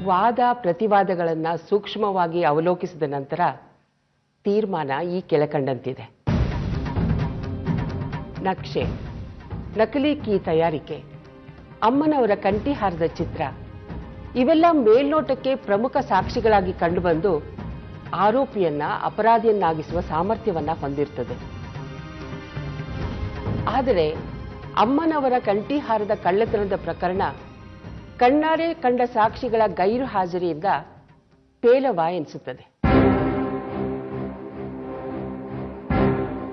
ವಾದ ಪ್ರತಿವಾದಗಳನ್ನು ಸೂಕ್ಷ್ಮವಾಗಿ ಅವಲೋಕಿಸಿದ ನಂತರ ತೀರ್ಮಾನ ಈ ಕೆಳಕಂಡಂತಿದೆ. ನಕ್ಷೆ, ನಕಲಿ ಕೀ ತಯಾರಿಕೆ, ಅಮ್ಮನವರ ಕಂಠಿಹಾರದ ಚಿತ್ರ ಇವೆಲ್ಲ ಮೇಲ್ನೋಟಕ್ಕೆ ಪ್ರಮುಖ ಸಾಕ್ಷಿಗಳಾಗಿ ಕಂಡುಬಂದು ಆರೋಪಿಯನ್ನ ಅಪರಾಧಿಯನ್ನಾಗಿಸುವ ಸಾಮರ್ಥ್ಯವನ್ನ ಹೊಂದಿರ್ತದೆ. ಆದರೆ ಅಮ್ಮನವರ ಕಂಠಿಹಾರದ ಕಳ್ಳತನದ ಪ್ರಕರಣ ಕಣ್ಣಾರೆ ಕಂಡ ಸಾಕ್ಷಿಗಳ ಗೈರು ಹಾಜರಿಯಿಂದ ಪೇಲವ ಎನಿಸುತ್ತದೆ.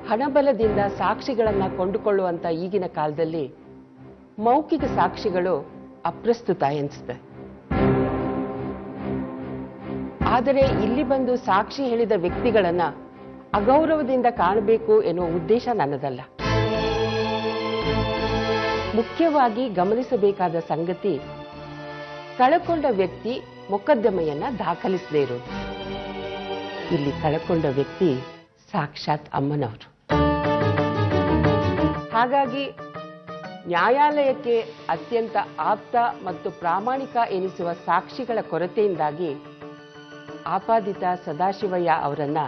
ಹಣಬಲದಿಂದ ಸಾಕ್ಷಿಗಳನ್ನ ಕೊಂಡುಕೊಳ್ಳುವಂತ ಈಗಿನ ಕಾಲದಲ್ಲಿ ಮೌಖಿಕ ಸಾಕ್ಷಿಗಳು ಅಪ್ರಸ್ತುತ ಎನಿಸುತ್ತೆ. ಆದರೆ ಇಲ್ಲಿ ಬಂದು ಸಾಕ್ಷಿ ಹೇಳಿದ ವ್ಯಕ್ತಿಗಳನ್ನ ಅಗೌರವದಿಂದ ಕಾಣಬೇಕು ಎನ್ನುವ ಉದ್ದೇಶ ನನ್ನದಲ್ಲ. ಮುಖ್ಯವಾಗಿ ಗಮನಿಸಬೇಕಾದ ಸಂಗತಿ, ಕಳಕೊಂಡ ವ್ಯಕ್ತಿ ಮೊಕದ್ದಮೆಯನ್ನ ದಾಖಲಿಸದೇ ಇರುವುದು. ಇಲ್ಲಿ ಕಳಕೊಂಡ ವ್ಯಕ್ತಿ ಸಾಕ್ಷಾತ್ ಅಮ್ಮನವರು. ಹಾಗಾಗಿ ನ್ಯಾಯಾಲಯಕ್ಕೆ ಅತ್ಯಂತ ಆಪ್ತ ಮತ್ತು ಪ್ರಾಮಾಣಿಕ ಎನಿಸುವ ಸಾಕ್ಷಿಗಳ ಕೊರತೆಯಿಂದಾಗಿ ಆಪಾದಿತ ಸದಾಶಿವಯ್ಯ ಅವರನ್ನ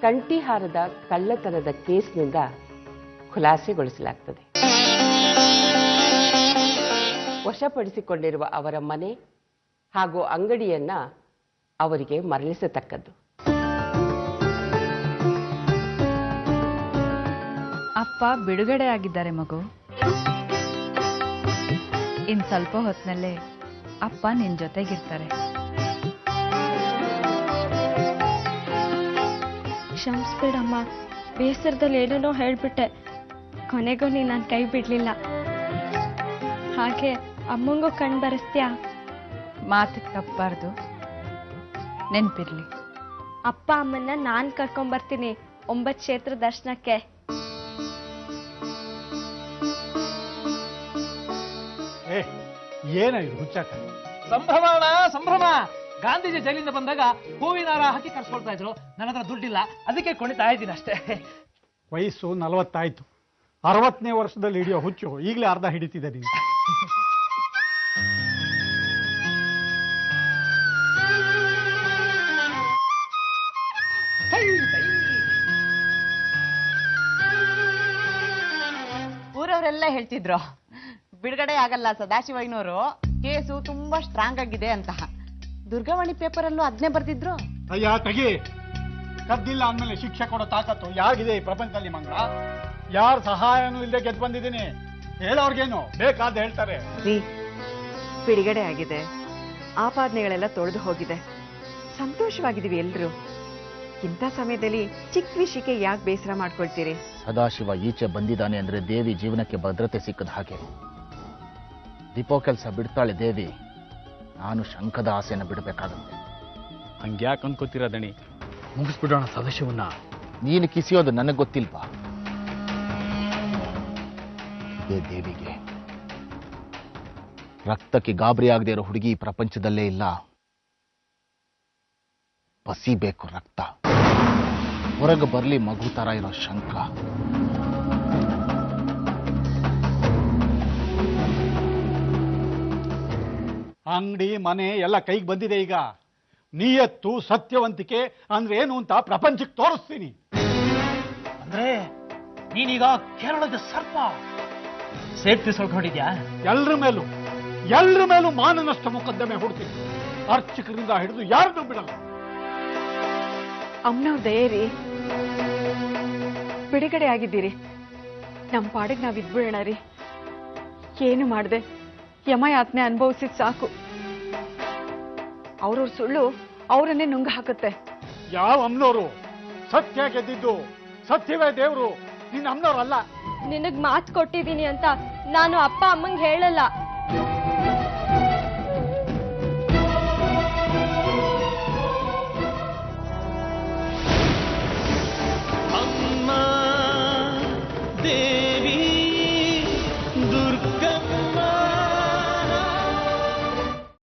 ಕಂಠಿಹಾರದ ಕಳ್ಳತನದ ಕೇಸ್ನಿಂದ ಖುಲಾಸೆಗೊಳಿಸಲಾಗ್ತದೆ. ವಶಪಡಿಸಿಕೊಂಡಿರುವ ಅವರ ಮನೆ ಹಾಗೂ ಅಂಗಡಿಯನ್ನ ಅವರಿಗೆ ಮರಳಿಸತಕ್ಕದ್ದು. ಅಪ್ಪ ಬಿಡುಗಡೆ ಆಗಿದ್ದಾರೆ ಮಗು. ಇನ್ ಸ್ವಲ್ಪ ಹೊತ್ತಿನಲ್ಲೇ ಅಪ್ಪ ನಿನ್ ಜೊತೆಗಿರ್ತಾರೆ. ಕ್ಷಮಿಸ್ಬಿಡಮ್ಮ, ಬೇಸರದಲ್ಲಿ ಏನೇನೋ ಹೇಳ್ಬಿಟ್ಟೆ. ಕೊನೆಗೂ ನೀನು ನನ್ನ ಕೈ ಬಿಡ್ಲಿಲ್ಲ. ಹಾಗೆ ಅಮ್ಮಂಗೂ ಕಣ್ ಬರೆಸ್ತೀಯಾ? ಮಾತಿಗೆ ತಪ್ಪಬಾರ್ದು, ನೆನ್ಪಿರ್ಲಿ. ಅಪ್ಪ ಅಮ್ಮನ್ನ ನಾನು ಕರ್ಕೊಂಡ್ಬರ್ತೀನಿ 9 ಕ್ಷೇತ್ರ ದರ್ಶನಕ್ಕೆ. ಏನಾಯ್ತು ಹುಚ್ಚಾಕ? ಸಂಭ್ರಮ ಸಂಭ್ರಮ. ಗಾಂಧೀಜಿ ಜೈಲಿಂದ ಬಂದಾಗ ಹೂವಿನಾರ ಹಾಕಿ ಕರ್ಸ್ಕೊಳ್ತಾ ಇದ್ರು. ನನ್ನ ಹತ್ರ ದುಡ್ಡಿಲ್ಲ, ಅದಕ್ಕೆ ಕುಣಿತಾ ಇದ್ದೀನಿ ಅಷ್ಟೇ. ವಯಸ್ಸು 40 ಆಯ್ತು. 60ನೇ ವರ್ಷದಲ್ಲಿ ಹಿಡಿಯೋ ಹುಚ್ಚು ಈಗಲೇ ಅರ್ಧ ಹಿಡಿತಿದೆ ನೀನು. ಊರವರೆಲ್ಲ ಹೇಳ್ತಿದ್ರು ಬಿಡುಗಡೆ ಆಗಲ್ಲ ಸದಾಶಿವಯ್ಯನವರು, ಕೇಸು ತುಂಬಾ ಸ್ಟ್ರಾಂಗ್ ಆಗಿದೆ ಅಂತ. ದುರ್ಗಾವಾಣಿ ಪೇಪರ್ ಅಲ್ಲೂ ಅದನ್ನೇ ಬರ್ತಿದ್ರು. ಅಯ್ಯ ತೆಗಿ, ಕದ್ದಿಲ್ಲ ಅಂದ್ಮೇಲೆ ಶಿಕ್ಷೆ ಕೊಡೋ ತಾಕತ್ತು ಯಾರಿಗಿದೆ ಈ ಪ್ರಪಂಚದಲ್ಲಿ ಮಂಗಳ? ಯಾರ ಸಹಾಯನೂ ಇಲ್ಲದೆ ಗೆದ್ದು ಬಂದಿದ್ದೀನಿ. ಹೇಳೋರ್ಗೇನು ಬೇಕಾದ ಹೇಳ್ತಾರೆ. ಬಿಡುಗಡೆ ಆಗಿದೆ, ಆಪಾದನೆಗಳೆಲ್ಲ ತೊಳೆದು ಹೋಗಿದೆ, ಸಂತೋಷವಾಗಿದ್ದೀವಿ ಎಲ್ರು. ಇಂಥ ಸಮಯದಲ್ಲಿ ಚಿಕ್ಕ ವಿಷಯಕ್ಕೆ ಯಾಕೆ ಬೇಸರ ಮಾಡ್ಕೊಳ್ತೀರಿ? ಸದಾಶಿವ ಈಚೆ ಬಂದಿದ್ದಾನೆ ಅಂದ್ರೆ ದೇವಿ ಜೀವನಕ್ಕೆ ಭದ್ರತೆ ಸಿಕ್ಕದ ಹಾಗೆ. ದೀಪೋ ಕೆಲಸ ಬಿಡ್ತಾಳೆ ದೇವಿ, ನಾನು ಶಂಕದ ಆಸೆನ ಬಿಡಬೇಕಾಗುತ್ತೆ. ಹಂಗ್ಯಾಕೆ ಅನ್ಕೋತೀರ ದಣಿ? ಮುಗಿಸ್ಬಿಡೋಣ ಸದಾಶಿವನ್ನ. ನೀನು ಕಿಸಿಯೋದು ನನಗೆ ಗೊತ್ತಿಲ್ವಾ? ಇದೇ ದೇವಿಗೆ ರಕ್ತಕ್ಕೆ ಗಾಬರಿ ಆಗದೆ ಇರೋ ಹುಡುಗಿ ಪ್ರಪಂಚದಲ್ಲೇ ಇಲ್ಲ. ಬಸಿಬೇಕು ರಕ್ತ, ಹೊರಗೆ ಬರ್ಲಿ ಮಗು ತರ ಇರೋ ಶಂಕ. ಅಂಗಡಿ ಮನೆ ಎಲ್ಲ ಕೈಗೆ ಬಂದಿದೆ. ಈಗ ನಿಯತ್ತು ಸತ್ಯವಂತಿಕೆ ಅಂದ್ರೆ ಏನು ಅಂತ ಪ್ರಪಂಚಕ್ಕೆ ತೋರಿಸ್ತೀನಿ. ಅಂದ್ರೆ ನೀನೀಗ ಕೇರಳದ ಸರ್ಪ ಸೇಫ್ಟಿ ಹೊಡಿದ್ಯಾ? ಎಲ್ಲರ ಮೇಲೂ ಮಾನನಷ್ಟ ಮೊಕದ್ದಮೆ ಹುಡ್ತೀನಿ. ಅರ್ಚಕರಿಂದ ಹಿಡಿದು ಯಾರನ್ನೂ ಬಿಡಲ್ಲ. ಅಮ್ಮನವ್ರ ದಯೇರಿ, ಬಿಡುಗಡೆ ಆಗಿದ್ದೀರಿ. ನಮ್ಮ ಪಾಡಿಗೆ ನಾವು ಇದ್ಬಿಡೋಣ ರೀ. ಏನು ಮಾಡದೆ ಯಮಯಾತ್ನೆ ಅನುಭವಿಸಿದ್ ಸಾಕು. ಅವ್ರವ್ರ ಸುಳ್ಳು ಅವರನ್ನೇ ನುಂಗ ಹಾಕುತ್ತೆ. ಯಾವ ಅಮ್ಮನವರು? ಸತ್ಯ ಗೆದ್ದಿದ್ದು, ಸತ್ಯವೇ ದೇವರು. ನಿನ್ನ ಅಮ್ಮನವ್ರಲ್ಲ. ನಿನಗ್ ಮಾತು ಕೊಟ್ಟಿದ್ದೀನಿ ಅಂತ ನಾನು ಅಪ್ಪ ಅಮ್ಮಂಗೆ ಹೇಳಲ್ಲ.